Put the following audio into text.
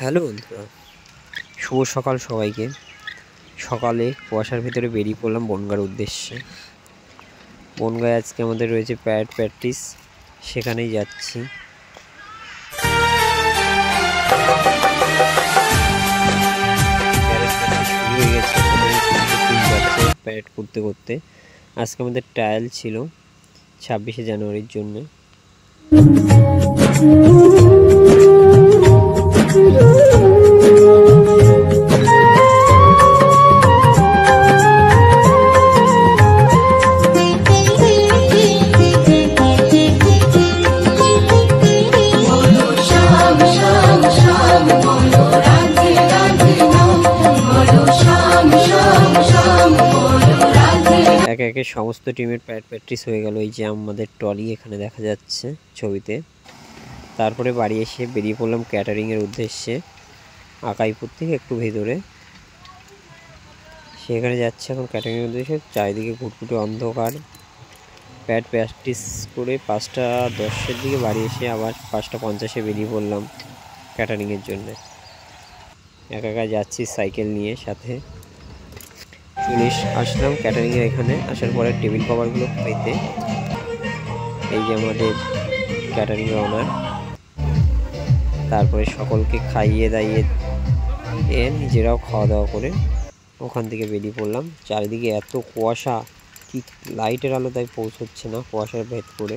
Hello বন্ধুরা, শুভ সকাল সবাইকে। সকালে কুয়াশার ভিতরে বেরিয়ে পড়লাম বনগাঁর উদ্দেশ্যে। বনগাঁয় আজকে আমাদের রয়েছে প্যারেড প্র্যাকটিস, সেখানেই যাচ্ছি। শুরু হয়ে গেছে, প্যারেড করতে করতে। আজকে আমাদের ট্রায়াল ছিল 26শে জানুয়ারির জন্য। একে একে সমস্ত টিমের প্যারেড প্র্যাকটিস হয়ে গেল। এই যে আমাদের ট্রলি এখানে দেখা যাচ্ছে ছবিতে। তারপরে বাড়ি এসে বেরিয়ে পড়লাম ক্যাটারিংয়ের উদ্দেশ্যে, আকাইপুর থেকে একটু ভেতরে। সেখানে যাচ্ছে এখন ক্যাটারিংয়ের উদ্দেশ্যে। চারিদিকে ঘুটঘুটে অন্ধকার। প্যারেড প্র্যাকটিস করে 5টা 10-এর দিকে বাড়ি এসে আবার 5টা 50-এ বেরিয়ে পড়লাম ক্যাটারিংয়ের জন্য। একা একা যাচ্ছি সাইকেল নিয়ে সাথে। চলে আসলাম ক্যাটারিংয়ের এখানে। আসার পরে টেবিল কভারগুলো পেতে এই যে আমাদের ক্যাটারিংয়ের ওনার, তারপরে সকলকে খাইয়ে দাইয়ে নিজেরাও খাওয়া দাওয়া করে ওখান থেকে বেরিয়ে পড়লাম। চারিদিকে এত কুয়াশা, কি লাইটের আলো তাই পৌঁছচ্ছে না কুয়াশার ভেদ করে।